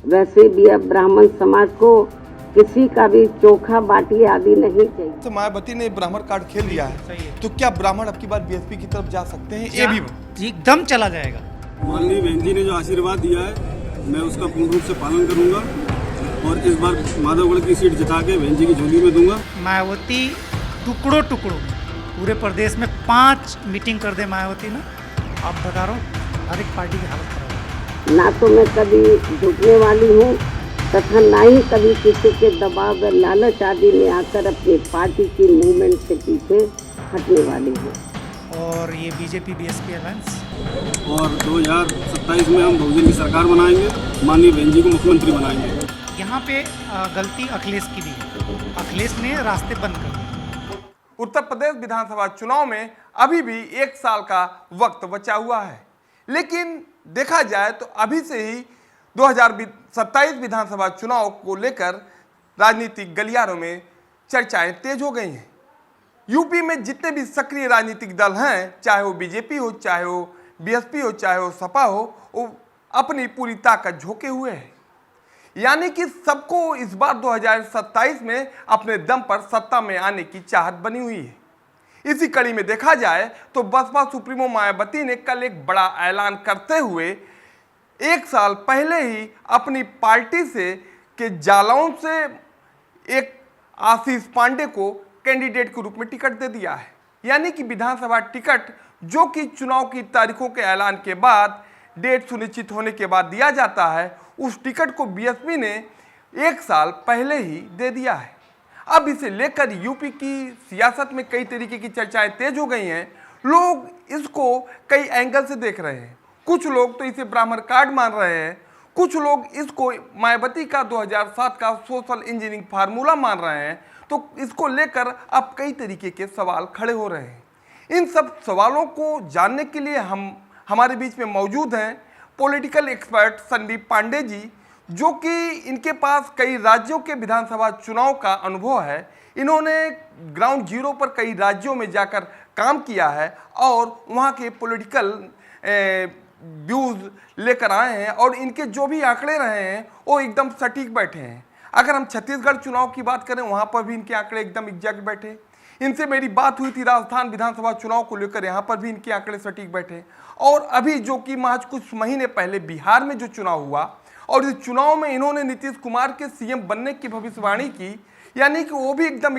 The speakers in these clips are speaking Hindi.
वैसे भी अब ब्राह्मण समाज को किसी का भी चोखा बाटी आदि नहीं चाहिए। तो मायावती ने ब्राह्मण कार्ड खेल दिया है, तो क्या ब्राह्मण अब की बार बीएसपी की तरफ जा सकते हैं? ये भी एकदम चला जाएगा। माननीय बहन जी ने जो आशीर्वाद दिया है मैं उसका पूर्ण रूप से पालन करूंगा और इस बार माधवगढ़ की सीट जिता के बहन जी की झोली में दूंगा। मायावती टुकड़ों टुकड़ों पूरे प्रदेश में 5 मीटिंग कर दे मायावती ने, आप बता रहा हूँ हर एक पार्टी की हालत खराब है। ना तो मैं कभी झुकने वाली हूँ तथा ना ही कभी किसी के दबाव व लालच आदि में आकर अपनी पार्टी की मूवमेंट से पीछे हटने वाली हूँ। और ये बीजेपी बीएसपी अलायंस और 2027 में हम बहुजन की सरकार बनाएंगे, माननीय बहन जी को मुख्यमंत्री बनाएंगे। यहाँ पे गलती अखिलेश की भी है, अखिलेश ने रास्ते बंद कर दिए। उत्तर प्रदेश विधानसभा चुनाव में अभी भी 1 साल का वक्त बचा हुआ है, लेकिन देखा जाए तो अभी से ही 2027 विधानसभा चुनाव को लेकर राजनीतिक गलियारों में चर्चाएं तेज हो गई हैं। यूपी में जितने भी सक्रिय राजनीतिक दल हैं, चाहे वो बीजेपी हो, चाहे वो बीएसपी हो, चाहे वो सपा हो, वो अपनी पूरी ताकत झोंके हुए हैं। यानी कि सबको इस बार 2027 में अपने दम पर सत्ता में आने की चाहत बनी हुई है। इसी कड़ी में देखा जाए तो बसपा सुप्रीमो मायावती ने कल एक बड़ा ऐलान करते हुए 1 साल पहले ही अपनी पार्टी से के जालौन से एक आशीष पांडे को कैंडिडेट के रूप में टिकट दे दिया है। यानी कि विधानसभा टिकट जो कि चुनाव की तारीखों के ऐलान के बाद डेट सुनिश्चित होने के बाद दिया जाता है, उस टिकट को बीएसपी ने 1 साल पहले ही दे दिया है। अब इसे लेकर यूपी की सियासत में कई तरीके की चर्चाएं तेज हो गई हैं। लोग इसको कई एंगल से देख रहे हैं। कुछ लोग तो इसे ब्राह्मण कार्ड मान रहे हैं, कुछ लोग इसको मायावती का 2007 का सोशल इंजीनियरिंग फार्मूला मान रहे हैं। तो इसको लेकर अब कई तरीके के सवाल खड़े हो रहे हैं। इन सब सवालों को जानने के लिए हमारे बीच में मौजूद हैं पॉलिटिकल एक्सपर्ट संदीप पांडे जी, जो कि इनके पास कई राज्यों के विधानसभा चुनाव का अनुभव है। इन्होंने ग्राउंड जीरो पर कई राज्यों में जाकर काम किया है और वहाँ के पॉलिटिकल व्यूज़ लेकर आए हैं और इनके जो भी आंकड़े रहे हैं वो एकदम सटीक बैठे हैं। अगर हम छत्तीसगढ़ चुनाव की बात करें, वहाँ पर भी इनके आंकड़े एकदम एग्जैक्ट बैठे। इनसे मेरी बात हुई थी राजस्थान विधानसभा चुनाव को लेकर, यहाँ पर भी इनके आंकड़े सटीक बैठे। और अभी जो कि महज कुछ महीने पहले बिहार में जो चुनाव हुआ और इस चुनाव में इन्होंने नीतीश कुमार के सीएम बनने की भविष्यवाणी की, यानी कि वो भी एकदम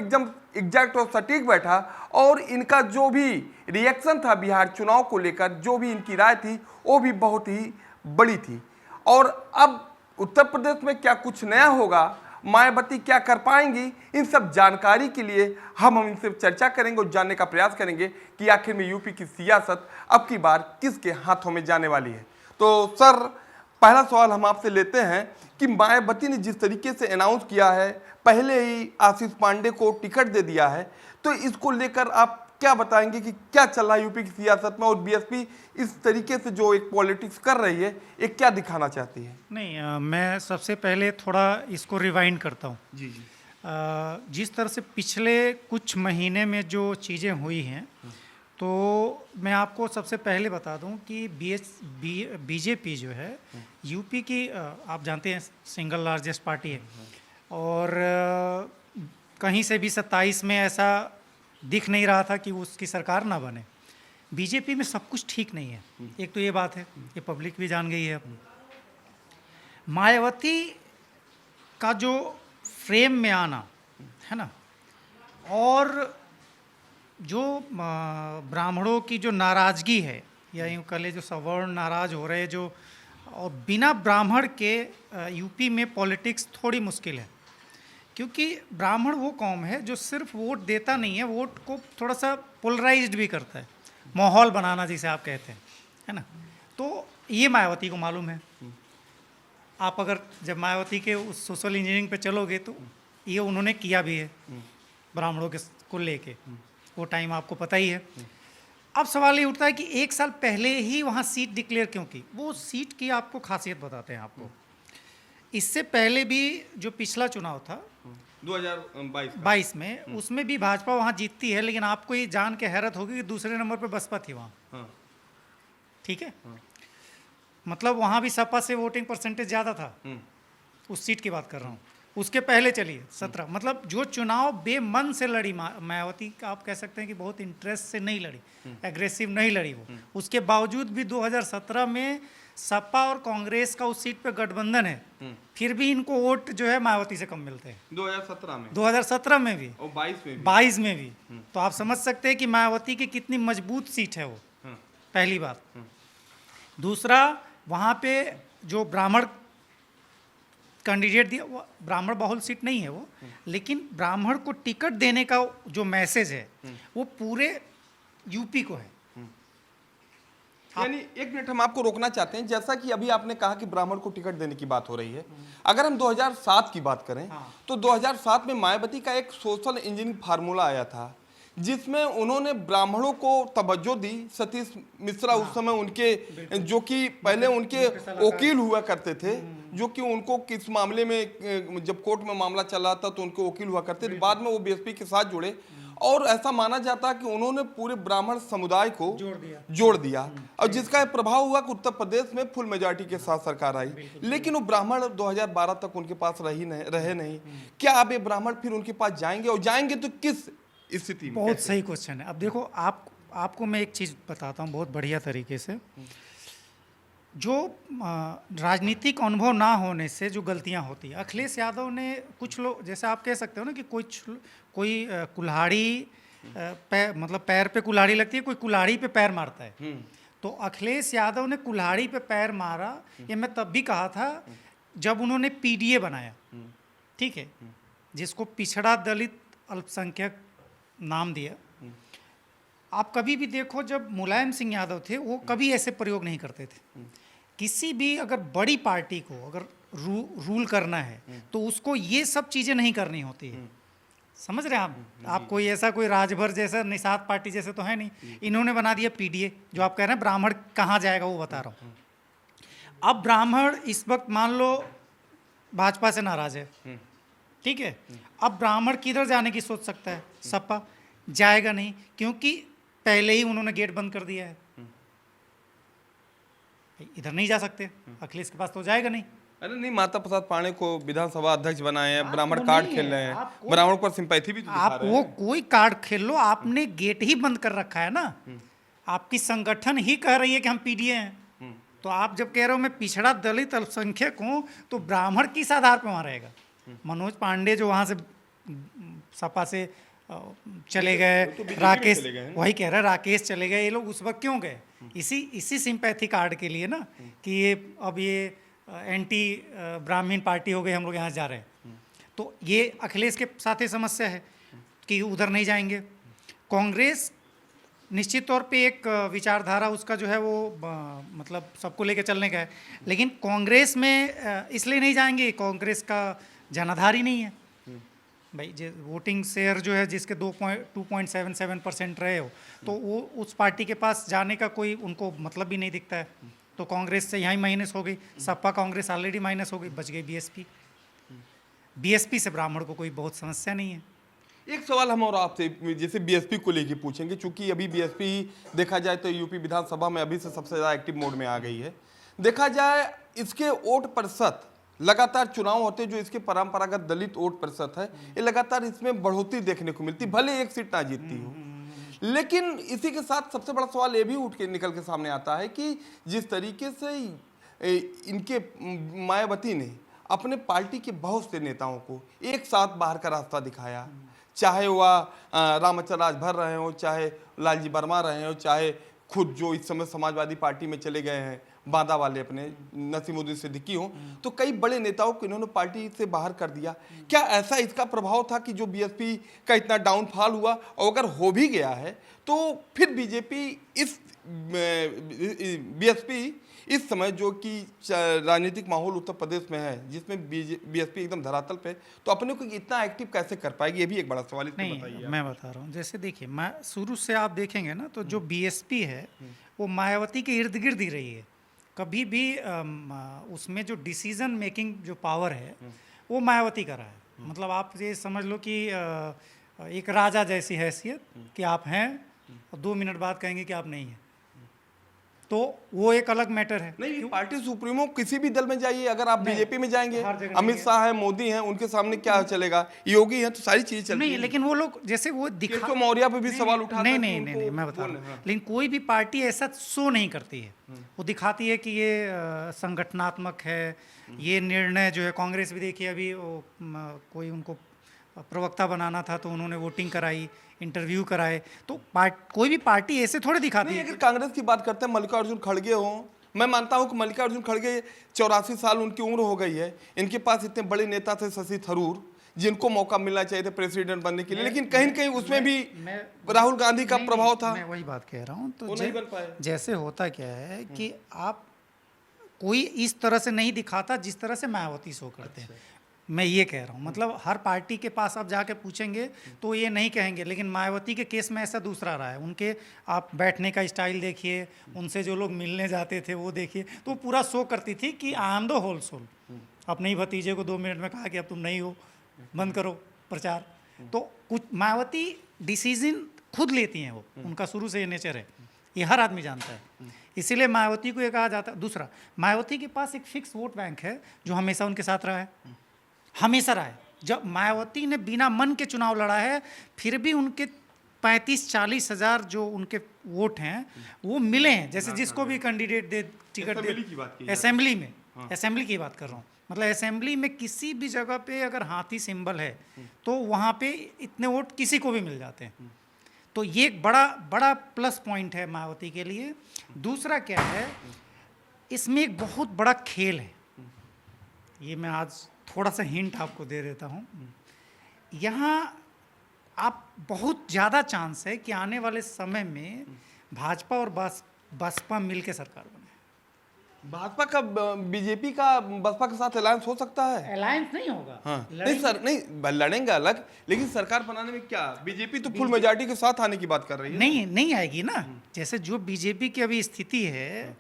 एग्जैक्ट और सटीक बैठा। और इनका जो भी रिएक्शन था बिहार चुनाव को लेकर, जो भी इनकी राय थी, वो भी बहुत ही बड़ी थी। और अब उत्तर प्रदेश में क्या कुछ नया होगा, मायावती क्या कर पाएंगी, इन सब जानकारी के लिए हम इनसे चर्चा करेंगे और जानने का प्रयास करेंगे कि आखिर में यूपी की सियासत अब की बार किसके हाथों में जाने वाली है। तो सर, पहला सवाल हम आपसे लेते हैं कि मायावती ने जिस तरीके से अनाउंस किया है, पहले ही आशीष पांडे को टिकट दे दिया है, तो इसको लेकर आप क्या बताएंगे कि क्या चल रहा है यूपी की सियासत में और बीएसपी इस तरीके से जो एक पॉलिटिक्स कर रही है, एक क्या दिखाना चाहती है? नहीं, मैं सबसे पहले थोड़ा इसको रिवाइंड करता हूँ। जी जी। जिस तरह से पिछले कुछ महीने में जो चीज़ें हुई हैं, तो मैं आपको सबसे पहले बता दूं कि बीजेपी जो है यूपी की, आप जानते हैं, सिंगल लार्जेस्ट पार्टी है। और कहीं से भी 27 में ऐसा दिख नहीं रहा था कि उसकी सरकार ना बने। बीजेपी में सब कुछ ठीक नहीं है, एक तो ये बात है, ये पब्लिक भी जान गई है। मायावती का जो फ्रेम में आना है ना, और जो ब्राह्मणों की जो नाराज़गी है, या यूँ कह ले जो सवर्ण नाराज हो रहे, जो और बिना ब्राह्मण के यूपी में पॉलिटिक्स थोड़ी मुश्किल है। क्योंकि ब्राह्मण वो कौम है जो सिर्फ वोट देता नहीं है, वोट को थोड़ा सा पोलराइज्ड भी करता है, माहौल बनाना जिसे आप कहते हैं, है ना। तो ये मायावती को मालूम है। आप अगर जब मायावती के उस सोशल इंजीनियरिंग पे चलोगे तो ये उन्होंने किया भी है ब्राह्मणों के को लेके, वो टाइम आपको पता ही है। अब सवाल ये उठता है कि 1 साल पहले ही वहाँ सीट डिक्लेयर क्यों की। वो सीट की आपको खासियत बताते हैं आपको। इससे पहले भी जो पिछला चुनाव था 2022 में, उसमें भी भाजपा वहाँ जीतती है, लेकिन आपको ये जान के हैरत होगी कि दूसरे नंबर पे बसपा थी वहाँ। ठीक है, मतलब वहाँ भी सपा से वोटिंग परसेंटेज ज़्यादा था। उस सीट की बात कर रहा हूँ। उसके पहले चलिए 17, मतलब जो चुनाव बेमन से लड़ी मायावती का, आप कह सकते हैं कि बहुत इंटरेस्ट से नहीं लड़ी, एग्रेसिव नहीं लड़ी वो। उसके बावजूद भी 2017 में सपा और कांग्रेस का उस सीट पे गठबंधन है, फिर भी इनको वोट जो है मायावती से कम मिलते हैं 2017 में भी और 22 में भी। तो आप समझ सकते हैं कि मायावती की कितनी मजबूत सीट है वो, पहली बात। दूसरा, वहाँ पे जो ब्राह्मण कैंडिडेट दिया, वो ब्राह्मण बहुल सीट नहीं है वो, लेकिन ब्राह्मण को टिकट देने का जो मैसेज है वो पूरे यूपी को है। यानी एक मिनट हम आपको रोकना चाहते हैं। जैसा कि अभी आपने कहा कि ब्राह्मण को टिकट देने की बात हो रही है, अगर हम 2007 की बात करें तो 2007 में मायावती का एक सोशल इंजीनियरिंग फार्मूला आया था जिसमें उन्होंने ब्राह्मणों को तवज्जो दी। सतीश मिश्रा उस समय उनके, जो कि पहले उनके वकील हुआ करते थे, जो कि उनको किस मामले में, जब कोर्ट में मामला चल रहा था तो उनके वकील हुआ करते थे, बाद में वो बीएसपी के साथ जुड़े और ऐसा माना जाता है कि उन्होंने पूरे ब्राह्मण समुदाय को जोड़ दिया और जिसका प्रभाव हुआ कि उत्तर प्रदेश में फुल मेजॉरिटी के साथ सरकार आई। लेकिन वो ब्राह्मण 2012 तक उनके पास रहे नहीं। क्या अब ये ब्राह्मण फिर उनके पास जाएंगे, और जाएंगे तो किस स्थिति में? बहुत सही क्वेश्चन है। अब देखो, आपको मैं एक चीज़ बताता हूँ बहुत बढ़िया तरीके से। जो राजनीतिक अनुभव ना होने से जो गलतियां होती है, अखिलेश यादव ने, कुछ लोग जैसे आप कह सकते हो ना कि कोई कुल्हाड़ी मतलब पैर पे कुल्हाड़ी लगती है, कोई कुल्हाड़ी पे पैर मारता है। तो अखिलेश यादव ने कुल्हाड़ी पे पैर मारा, ये मैं तब भी कहा था जब उन्होंने पीडीए बनाया, ठीक है, जिसको पिछड़ा दलित अल्पसंख्यक नाम दिया। आप कभी भी देखो, जब मुलायम सिंह यादव थे वो कभी ऐसे प्रयोग नहीं करते थे। किसी भी अगर बड़ी पार्टी को अगर रूल करना है तो उसको ये सब चीज़ें नहीं करनी होती है। समझ रहे हैं आप कोई ऐसा कोई राजभर जैसा, निषाद पार्टी जैसे तो है नहीं। इन्होंने बना दिया पीडीए। जो आप कह रहे हैं ब्राह्मण कहाँ जाएगा वो बता रहा हूँ। अब ब्राह्मण इस वक्त मान लो भाजपा से नाराज है, ठीक है, अब ब्राह्मण किधर जाने की सोच सकता है? सपा जाएगा नहीं, क्योंकि पहले ही उन्होंने गेट बंद कर दिया है। इधर नहीं जा सकते, अखिलेश के पास तो जाएगा नहीं। अरे नहीं, माता प्रसाद पांडे को विधानसभा अध्यक्ष बनाए हैं, ब्राह्मण कार्ड खेल रहे हैं, ब्राह्मण पर सिंपैथी भी दिखा रहे हैं। वो कोई कार्ड खेल लो, आपने गेट ही बंद कर रखा है ना। आपकी संगठन ही कह रही है कि हम पीडीए हैं। तो आप जब कह रहे हो मैं पिछड़ा दलित अल्पसंख्यक हूँ, तो ब्राह्मण किस आधार पर वहाँ रहेगा? मनोज पांडे जो वहाँ से सपा से चले गए, राकेश, वही कह रहा है, राकेश चले गए, ये लोग उस वक्त क्यों गए? इसी सिंपैथी कार्ड के लिए ना, कि ये अब ये एंटी ब्राह्मण पार्टी हो गई, हम लोग यहाँ जा रहे हैं। तो ये अखिलेश के साथ ही समस्या है कि उधर नहीं जाएंगे। कांग्रेस निश्चित तौर पे एक विचारधारा उसका जो है वो मतलब सबको लेकर चलने का है, लेकिन कांग्रेस में इसलिए नहीं जाएंगे, कांग्रेस का जनाधार ही नहीं है भाई। वोटिंग शेयर जो है जिसके 2.77% रहे हो, तो वो उस पार्टी के पास जाने का कोई उनको मतलब भी नहीं दिखता है। तो कांग्रेस से यहाँ माइनस हो गई, सपा कांग्रेस ऑलरेडी माइनस हो गई, बच गई बीएसपी से ब्राह्मण को कोई बहुत समस्या नहीं है। एक सवाल हम और आपसे जैसे बीएसपी को लेके पूछेंगे, चूंकि अभी बीएसपी देखा जाए तो यूपी विधानसभा में अभी से सबसे ज़्यादा एक्टिव मोड में आ गई है। देखा जाए इसके वोट प्रतिशत, लगातार चुनाव होते जो इसके परंपरागत दलित वोट प्रतिशत है, ये लगातार इसमें बढ़ोतरी देखने को मिलती, भले एक सीट ना जीतती हो। लेकिन इसी के साथ सबसे बड़ा सवाल ये भी उठ के निकल के सामने आता है कि जिस तरीके से इनके मायावती ने अपने पार्टी के बहुत से नेताओं को एक साथ बाहर का रास्ता दिखाया, चाहे वह रामचंद्र राजभर रहे हो, चाहे लालजी वर्मा रहे हो, चाहे खुद जो इस समय समाजवादी पार्टी में चले गए हैं बांदा वाले अपने नसीमुद्दीन सिद्दीकी हो, तो कई बड़े नेताओं को इन्होंने पार्टी से बाहर कर दिया। क्या ऐसा इसका प्रभाव था कि जो बीएसपी का इतना डाउनफॉल हुआ, और अगर हो भी गया है तो फिर बीएसपी इस समय जो कि राजनीतिक माहौल उत्तर प्रदेश में है जिसमें बीएसपी एकदम धरातल पे, तो अपने को इतना एक्टिव कैसे कर पाएगी, ये भी एक बड़ा सवाल। नहीं, मैं बता रहा हूँ, जैसे देखिए, मैं शुरू से आप देखेंगे ना तो जो बीएसपी है वो मायावती के इर्द गिर्द ही रही है। कभी भी उसमें जो डिसीजन मेकिंग जो पावर है वो मायावती का रहा है। मतलब आप ये समझ लो कि एक राजा जैसी हैसियत कि आप हैं और 2 मिनट बाद कहेंगे कि आप नहीं हैं। तो वो एक अलग मैटर है। नहीं, पार्टी सुप्रीमो किसी भी दल में जाइए, अगर आप बीजेपी में जाएंगे, हर जगह अमित शाह है, मोदी हैं, उनके सामने क्या चलेगा, योगी हैं, तो सारी चीजें चलती नहीं, हैं। लेकिन वो लोग जैसे वो दिखा केशव मौर्य पे भी सवाल उठा नहीं नहीं नहीं नहीं, मैं बता रहा हूँ, लेकिन कोई भी पार्टी ऐसा शो नहीं करती है। वो दिखाती है कि ये संगठनात्मक है, ये निर्णय जो है, कांग्रेस भी देखिए अभी कोई उनको प्रवक्ता बनाना था तो उन्होंने वोटिंग कराई, इंटरव्यू कराए, तो कोई भी पार्टी ऐसे थोड़े दिखाती नहीं, है। अगर कांग्रेस की बात करते हैं, मल्लिकार्जुन खड़गे हो, मैं मानता हूं कि मल्लिकार्जुन खड़गे 84 साल उनकी उम्र हो गई है, इनके पास इतने बड़े नेता थे शशि थरूर, जिनको मौका मिलना चाहिए था प्रेसिडेंट बनने के लिए, लेकिन कहीं न कहीं उसमें भी राहुल गांधी का प्रभाव था। मैं वही बात कह रहा हूँ। तो नहीं बन पाए। जैसे होता क्या है कि आप कोई इस तरह से नहीं दिखाता जिस तरह से मायावती शो करते हैं। मैं ये कह रहा हूँ, मतलब हर पार्टी के पास आप जाके पूछेंगे तो ये नहीं कहेंगे, लेकिन मायावती के केस में ऐसा दूसरा रहा है। उनके आप बैठने का स्टाइल देखिए, उनसे जो लोग मिलने जाते थे वो देखिए, तो पूरा शो करती थी कि I am the whole soul. अपने ही भतीजे को 2 मिनट में कहा कि अब तुम नहीं हो, बंद करो प्रचार। तो कुछ मायावती डिसीजन खुद लेती हैं, वो उनका शुरू से ये नेचर है, ये हर आदमी जानता है। इसीलिए मायावती को ये कहा जाता है। दूसरा, मायावती के पास एक फिक्स वोट बैंक है जो हमेशा उनके साथ रहा है, हमेशा रहा है। जब मायावती ने बिना मन के चुनाव लड़ा है, फिर भी उनके 35-40 हज़ार जो उनके वोट हैं वो मिले हैं। जैसे जिसको भी कैंडिडेट दे, टिकट दे, असेंबली में, असेंबली की बात कर रहा हूँ, मतलब असेंबली में किसी भी जगह पे अगर हाथी सिंबल है तो वहाँ पे इतने वोट किसी को भी मिल जाते हैं। तो ये एक बड़ा बड़ा प्लस पॉइंट है मायावती के लिए। दूसरा क्या है, इसमें एक बहुत बड़ा खेल है, ये मैं आज थोड़ा सा हिंट आपको दे देता हूँ। यहाँ आप बहुत ज़्यादा चांस है कि आने वाले समय में भाजपा और बसपा मिल के सरकार बने। भाजपा का बीजेपी का बसपा के साथ अलायंस हो सकता है? अलायंस नहीं होगा। हाँ, नहीं सर, नहीं लड़ेंगे अलग, लेकिन सरकार बनाने में क्या बीजेपी तो फुल मेजॉरिटी के साथ आने की बात कर रही है। नहीं आएगी ना। जैसे जो बीजेपी की अभी स्थिति है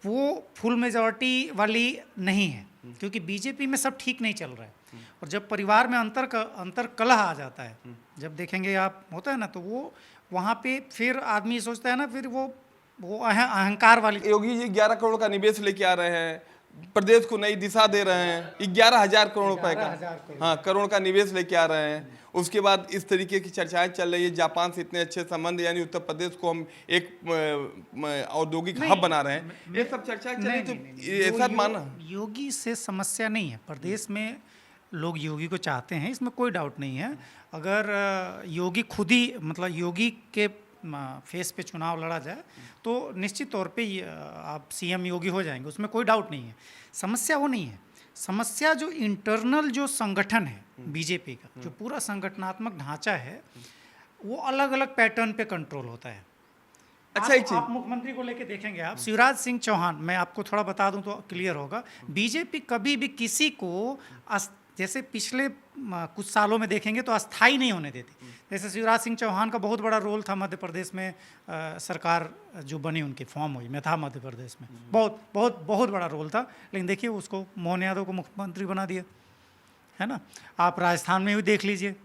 वो फुल मेजॉरिटी वाली नहीं है, क्योंकि बीजेपी में सब ठीक नहीं चल रहा है। और जब परिवार में अंतर कलह आ जाता है, जब देखेंगे आप, होता है ना, तो वो वहाँ पे फिर आदमी सोचता है ना, फिर वो अहंकार वाली। योगी जी 11 करोड़ का निवेश लेके आ रहे हैं, प्रदेश को नई दिशा दे रहे हैं, 11,000 करोड़ रुपए का, हाँ, करोड़ का निवेश लेके आ रहे हैं। उसके बाद इस तरीके की चर्चाएं चल रही है, जापान से इतने अच्छे संबंध, यानी उत्तर प्रदेश को हम एक औद्योगिक हब बना रहे हैं, ये सब चर्चाएं चल रही। तो ऐसा माना योगी से समस्या नहीं है, प्रदेश में लोग योगी को चाहते हैं, इसमें कोई डाउट नहीं है। अगर योगी खुद ही, मतलब योगी के फेस पे चुनाव लड़ा जाए तो निश्चित तौर पे आप सीएम योगी हो जाएंगे, उसमें कोई डाउट नहीं है। समस्या वो नहीं है, समस्या जो इंटरनल जो संगठन है बीजेपी का, जो पूरा संगठनात्मक ढांचा है, वो अलग अलग पैटर्न पे कंट्रोल होता है। अच्छा, एक चीज आप मुख्यमंत्री को लेके देखेंगे, आप शिवराज सिंह चौहान, मैं आपको थोड़ा बता दूं तो क्लियर होगा, बीजेपी कभी भी किसी को जैसे पिछले कुछ सालों में देखेंगे तो अस्थाई नहीं होने देती। जैसे शिवराज सिंह चौहान का बहुत बड़ा रोल था मध्य प्रदेश में, सरकार जो बनी उनकी फॉर्म हुई, मैं था मध्य प्रदेश में, बहुत बहुत बहुत बड़ा रोल था, लेकिन देखिए उसको मोहन यादव को मुख्यमंत्री बना दिया, है ना। आप राजस्थान में भी देख लीजिए,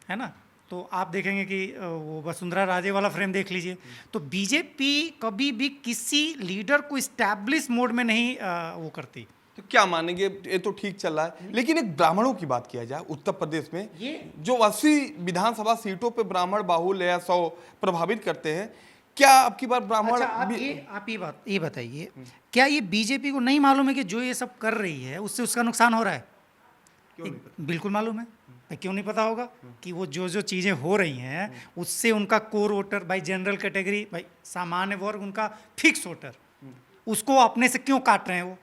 है ना, तो आप देखेंगे कि वो वसुंधरा राजे वाला फ्रेम देख लीजिए। तो बीजेपी कभी भी किसी लीडर को इस्टेब्लिश मोड में नहीं वो करती। तो क्या मानेंगे, ये तो ठीक चल रहा है, लेकिन एक ब्राह्मणों की बात किया जाए, उत्तर प्रदेश में जो 80 विधानसभा सीटों पे ब्राह्मण बाहुल्य या 100 प्रभावित करते हैं, क्या आपकी बार ब्राह्मण? अच्छा, आप ये बताइए, क्या ये बीजेपी को नहीं मालूम है कि जो ये सब कर रही है उससे उसका नुकसान हो रहा है? बिल्कुल मालूम है। क्यों नहीं पता होगा कि वो जो चीज़ें हो रही हैं उससे उनका कोर वोटर, भाई जनरल कैटेगरी, भाई सामान्य वर्ग, उनका फिक्स वोटर, उसको अपने से क्यों काट रहे हैं वो?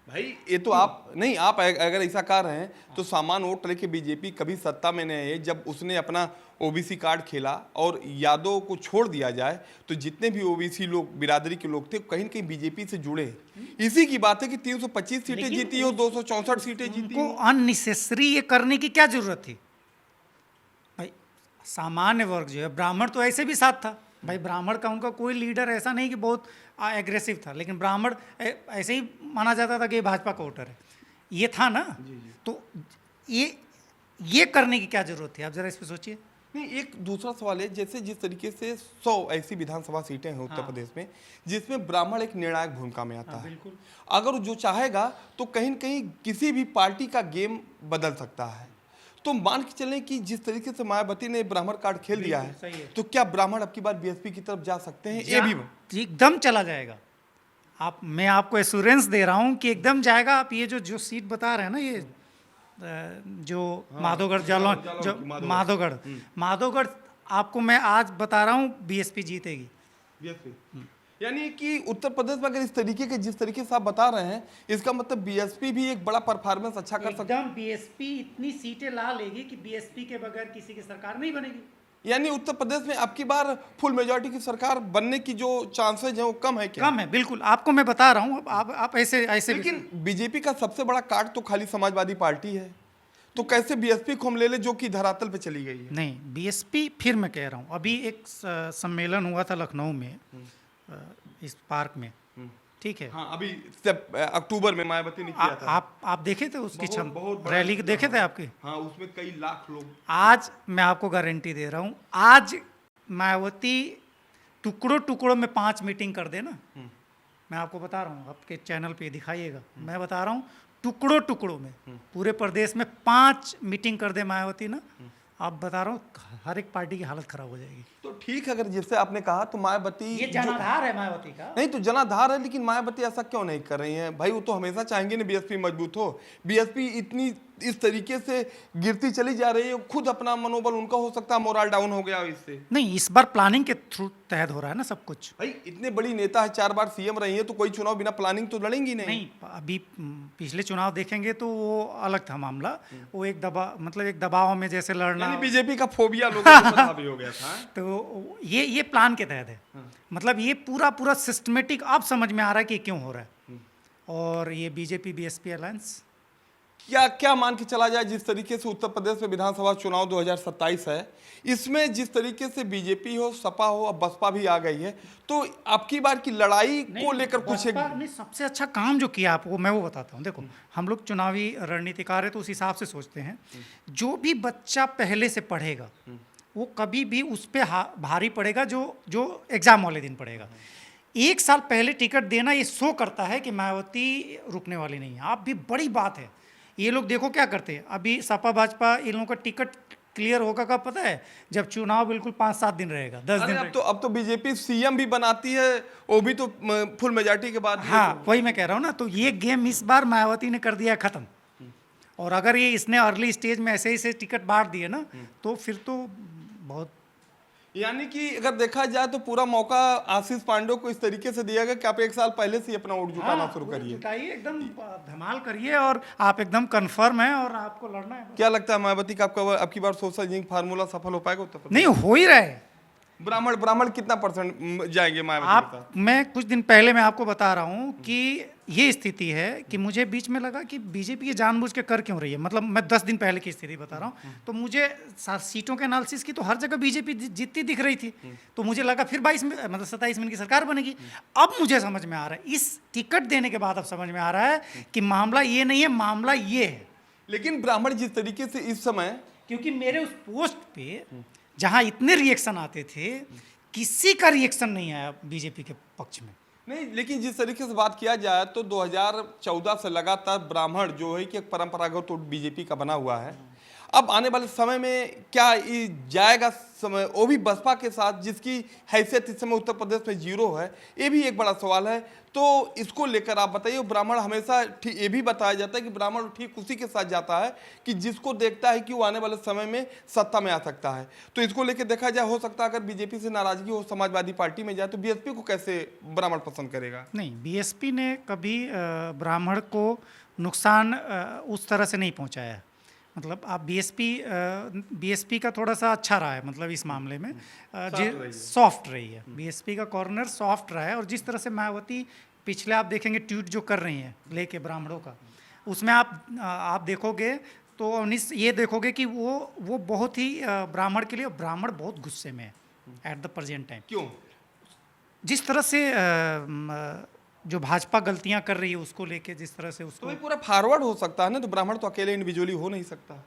भाई ये तो आप नहीं, आप अगर ऐसा कर रहे हैं तो सामान्य वोट लेके बीजेपी कभी सत्ता में नहीं है। जब उसने अपना ओबीसी कार्ड खेला और यादव को छोड़ दिया जाए तो जितने भी ओबीसी लोग, बिरादरी के लोग थे, कहीं न कहीं बीजेपी से जुड़े हैं। इसी की बात है कि 325 सीटें जीती हो, 264 सीटें जीती हो। अननेसेसरी ये करने की क्या जरूरत थी भाई? सामान्य वर्ग जो है, ब्राह्मण तो ऐसे भी साथ था भाई, ब्राह्मण का उनका कोई लीडर ऐसा नहीं कि बहुत एग्रेसिव था, लेकिन ब्राह्मण ऐसे ही माना जाता था कि भाजपा का वोटर है, ये था ना। तो ये करने की क्या जरूरत थी, आप जरा इस पे सोचिए। नहीं, एक दूसरा सवाल है, जैसे जिस तरीके से 100 ऐसी विधानसभा सीटें हैं उत्तर प्रदेश में जिसमें ब्राह्मण एक निर्णायक भूमिका में आता है। अगर जो चाहेगा तो कहीं न कहीं किसी भी पार्टी का गेम बदल सकता है। तो मान के चलें कि जिस तरीके से मायावती ने ब्राह्मण कार्ड खेल दिया है, तो क्या ब्राह्मण अब की बार बीएसपी की तरफ जा सकते हैं? ये भी एकदम चला जाएगा। मैं आपको एश्योरेंस दे रहा हूँ कि एकदम जाएगा। आप ये जो सीट बता रहे हैं ना, ये जो माधोगढ़ जालौन, जो माधोगढ़ आपको मैं आज बता रहा हूँ बीएसपी जीतेगी। बीएसपी यानी कि उत्तर प्रदेश में अगर इस तरीके के जिस तरीके से आप बता रहे हैं, इसका मतलब बीएसपी भी एक बड़ा परफॉर्मेंस अच्छा कर सकता है। एकदम बीएसपी इतनी सीटें ला लेगी कि बीएसपी के बगैर किसी की सरकार नहीं बनेगी। यानी उत्तर प्रदेश में अब की बार फुल मेजॉरिटी की सरकार बनने की जो चांसेज है वो कम है क्या? कम है, बिल्कुल। आपको मैं बता रहा हूँ, आप ऐसे लेकिन बीजेपी का सबसे बड़ा कार्ड तो खाली समाजवादी पार्टी है, तो कैसे बीएसपी को हम ले ले जो कि धरातल पे चली गई है? नहीं, बीएसपी, फिर मैं कह रहा हूँ, अभी एक सम्मेलन हुआ था लखनऊ में, इस पार्क में, ठीक है। हाँ, अभी अक्टूबर में मायावती ने किया था। आप देखे थे उसकी रैली देखे थे आपकी? हाँ, उसमें कई लाख लोग। आज मैं आपको गारंटी दे रहा हूँ, आज मायावती टुकड़ों में 5 मीटिंग कर दे ना, मैं आपको बता रहा हूँ, आपके चैनल पे दिखाइएगा, मैं बता रहा हूँ, टुकड़ों में पूरे प्रदेश में 5 मीटिंग कर दे मायावती ना, आप बता रहा हूँ हर एक पार्टी की हालत खराब हो जाएगी। तो ठीक है, अगर जैसे आपने कहा तो मायावती ये जनाधार है मायावती का। नहीं तो जनाधार है, लेकिन मायावती ऐसा क्यों नहीं कर रही हैं भाई? वो तो हमेशा चाहेंगे ना बीएसपी मजबूत हो। बीएसपी इतनी इस तरीके से गिरती चली जा रही है, खुद अपना मनोबल उनका हो सकता है मोरल डाउन हो गया इससे। नहीं, इस बार प्लानिंग के थ्रू तहत हो रहा है ना सब कुछ। भाई इतने बड़ी नेता है, 4 बार सीएम रही है, तो कोई चुनाव बिना प्लानिंग तो लड़ेंगी नहीं। अभी पिछले चुनाव देखेंगे तो वो अलग था मामला, वो एक दबाव में जैसे लड़ना, बीजेपी का फोबिया लोगों को पता भी हो गया था। तो ये प्लान के तहत है। मतलब ये पूरा सिस्टमेटिक अब समझ में आ रहा है कि क्यों हो रहा है। और ये बीजेपी बीएसपी अलायंस क्या मान के चला जाए, जिस तरीके से उत्तर प्रदेश में विधानसभा चुनाव 2027 है, इसमें जिस तरीके से बीजेपी हो, सपा हो, अब बसपा भी आ गई है, तो अब की बार की लड़ाई को लेकर कुछ नहीं, सबसे अच्छा काम जो किया आपको मैं वो बताता हूँ। देखो, हम लोग चुनावी रणनीतिकार है तो उस हिसाब से सोचते हैं, जो भी बच्चा पहले से पढ़ेगा वो कभी भी उस पर भारी पड़ेगा जो एग्जाम वाले दिन पड़ेगा। 1 साल पहले टिकट देना ये शो करता है कि मायावती रुकने वाली नहीं है। आप भी बड़ी बात है, ये लोग देखो क्या करते हैं, अभी सपा भाजपा इन लोगों का टिकट क्लियर होगा कब पता है? जब चुनाव बिल्कुल 5-7 दिन रहेगा, 10 दिन। अब तो बीजेपी सीएम भी बनाती है, वो भी तो फुल मेजॉरिटी के बाद। हाँ, वही मैं कह रहा हूँ ना, तो ये गेम इस बार मायावती ने कर दिया खत्म। और अगर ये इसने अर्ली स्टेज में ऐसे ही से टिकट बांट दिए ना, तो फिर तो बहुत, यानी कि अगर देखा जाए तो पूरा मौका आशीष पांडे को इस तरीके से दिया गया कि आप 1 साल पहले से ही अपना वोट जुटाना शुरू करिए, एकदम धमाल करिए, और आप एकदम कंफर्म है और आपको लड़ना है। क्या लगता है मायावती का आपका अब की बार सोशल इंजीनियरिंग फार्मूला सफल हो पाएगा उत्तर प्रदेश? नहीं, हो ही रहा है। ब्राह्मण कितना % जाएंगे मायावती? मैं कुछ दिन पहले मैं आपको बता रहा हूँ कि ये स्थिति है कि मुझे बीच में लगा कि बीजेपी ये जानबूझ के कर क्यों रही है। मतलब मैं 10 दिन पहले की स्थिति बता रहा हूँ, तो मुझे सीटों के एनालिसिस की तो हर जगह बीजेपी जीतती दिख रही थी, तो मुझे लगा फिर 27 में की सरकार बनेगी। अब मुझे समझ में आ रहा है, इस टिकट देने के बाद अब समझ में आ रहा है कि मामला ये नहीं है, मामला ये है। लेकिन ब्राह्मण जिस तरीके से इस समय, क्योंकि मेरे उस पोस्ट पे जहाँ इतने रिएक्शन आते थे, किसी का रिएक्शन नहीं आया बीजेपी के पक्ष में। नहीं, लेकिन जिस तरीके से बात किया जाए तो 2014 से लगातार ब्राह्मण जो है कि एक परंपरागत वोट बीजेपी का बना हुआ है। अब आने वाले समय में क्या ये जाएगा समय, वो भी बसपा के साथ, जिसकी हैसियत इस समय उत्तर प्रदेश में 0 है, ये भी एक बड़ा सवाल है। तो इसको लेकर आप बताइए। ब्राह्मण हमेशा ये भी बताया जाता है कि ब्राह्मण ठीक उसी के साथ जाता है कि जिसको देखता है कि वो आने वाले समय में सत्ता में आ सकता है। तो इसको लेकर देखा जाए, हो सकता है अगर बीजेपी से नाराजगी हो, समाजवादी पार्टी में जाए, तो बीएसपी को कैसे ब्राह्मण पसंद करेगा? नहीं, बीएसपी ने कभी ब्राह्मण को नुकसान उस तरह से नहीं पहुंचाया। मतलब आप बीएसपी का थोड़ा सा अच्छा रहा है, मतलब इस मामले में सॉफ्ट रही है। बीएसपी का कॉर्नर सॉफ्ट रहा है। और जिस तरह से मायावती पिछले आप देखेंगे ट्वीट जो कर रही हैं लेके ब्राह्मणों का, उसमें आप देखोगे तो ये देखोगे कि वो बहुत ही ब्राह्मण के लिए, ब्राह्मण बहुत गुस्से में है एट द प्रेजेंट टाइम। क्यों? जिस तरह से जो भाजपा गलतियां कर रही है उसको लेके, जिस तरह से उसको, तो पूरा फॉरवर्ड हो सकता है ना, तो ब्राह्मण तो अकेले इंडिविजुअली हो नहीं सकता।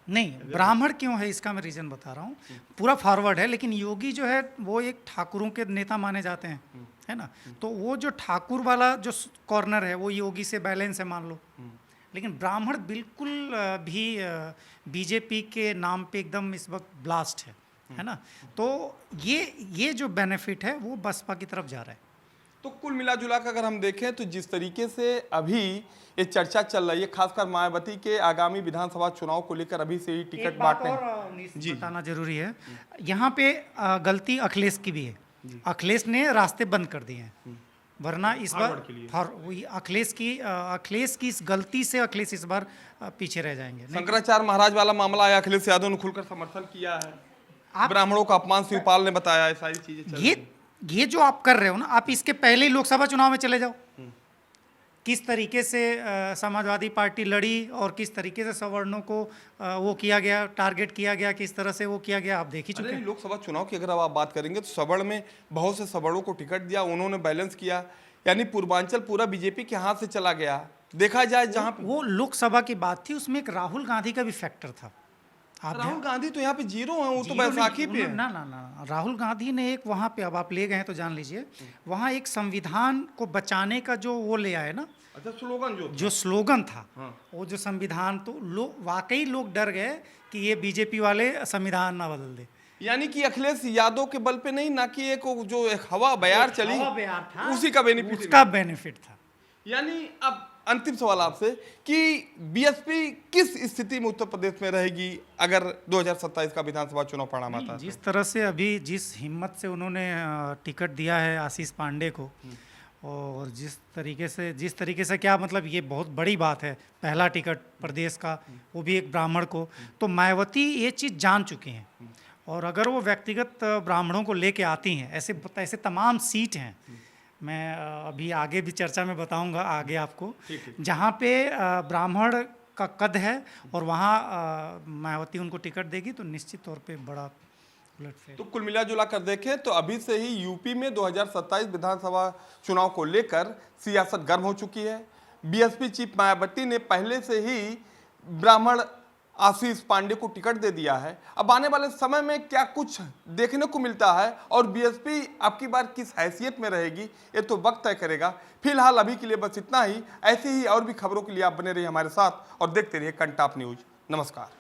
नहीं, ब्राह्मण क्यों है इसका मैं रीज़न बता रहा हूँ। पूरा फॉरवर्ड है, लेकिन योगी जो है वो एक ठाकुरों के नेता माने जाते हैं, है ना। तो वो जो ठाकुर वाला जो कॉर्नर है वो योगी से बैलेंस है मान लो। लेकिन ब्राह्मण बिल्कुल भी बीजेपी के नाम पे एकदम इस वक्त ब्लास्ट है ना। तो ये जो बेनिफिट है वो बसपा की तरफ जा रहा है। तो कुल मिला जुला कर अगर हम देखें तो जिस तरीके से अभी ये चर्चा चल रही है, खासकर मायावती के आगामी विधानसभा चुनाव को लेकर अभी से ही टिकट एक बात बांटने और बताना जरूरी है, यहाँ पे गलती अखिलेश की भी है। अखिलेश ने रास्ते बंद कर दिए हैं, वरना इस बार अखिलेश की इस गलती से अखिलेश इस बार पीछे रह जाएंगे। शंकराचार्य महाराज वाला मामला आया, अखिलेश यादव ने खुलकर समर्थन किया है, ब्राह्मणों का अपमान शिवपाल ने बताया है, सारी चीजें ये जो आप कर रहे हो ना, आप इसके पहले ही लोकसभा चुनाव में चले जाओ। किस तरीके से समाजवादी पार्टी लड़ी और किस तरीके से सवर्णों को वो किया गया, टारगेट किया गया, किस तरह से वो किया गया, आप देख ही चुके हैं। लोकसभा चुनाव की अगर आप बात करेंगे तो सवर्ण में बहुत से सवर्णों को टिकट दिया, उन्होंने बैलेंस किया, यानी पूर्वांचल पूरा बीजेपी के हाथ से चला गया। देखा जाए जहां वो लोकसभा की बात थी, उसमें एक राहुल गांधी का भी फैक्टर था। राहुल गांधी तो यहाँ पे जीरो है, वो तो बैसाखी पे है। ना राहुल गांधी ने एक वहाँ पे, अब आप ले गए हैं तो जान लीजिए, वहाँ एक संविधान को बचाने का जो वो ले आए ना, अच्छा स्लोगन जो स्लोगन था, वो जो संविधान, तो वाकई लोग डर गए कि ये बीजेपी वाले संविधान ना बदल दे। यानी कि अखिलेश यादव के बल पे नहीं, ना कि एक जो एक हवा बयार चली उसी का बेनिफिट, उसका बेनिफिट था। यानी अब अंतिम सवाल आपसे कि बीएसपी किस स्थिति में उत्तर प्रदेश में रहेगी अगर 2027 का विधानसभा चुनाव परिणाम आता है? जिस तरह से अभी जिस हिम्मत से उन्होंने टिकट दिया है आशीष पांडे को, और जिस तरीके से क्या मतलब, ये बहुत बड़ी बात है, पहला टिकट प्रदेश का, वो भी एक ब्राह्मण को। तो मायावती ये चीज़ जान चुकी हैं, और अगर वो व्यक्तिगत ब्राह्मणों को लेके आती हैं, ऐसे तमाम सीट हैं, मैं अभी आगे भी चर्चा में बताऊंगा आगे आपको, जहाँ पे ब्राह्मण का कद है और वहाँ मायावती उनको टिकट देगी तो निश्चित तौर पे बड़ा उलटफेर। तो कुल मिला जुला कर देखें तो अभी से ही यूपी में 2027 विधानसभा चुनाव को लेकर सियासत गर्म हो चुकी है। बीएसपी चीफ मायावती ने पहले से ही ब्राह्मण आशीष पांडे को टिकट दे दिया है। अब आने वाले समय में क्या कुछ देखने को मिलता है और बीएसपी अब की बार किस हैसियत में रहेगी, ये तो वक्त तय करेगा। फिलहाल अभी के लिए बस इतना ही। ऐसी ही और भी खबरों के लिए आप बने रहिए हमारे साथ और देखते रहिए कंटाप न्यूज। नमस्कार।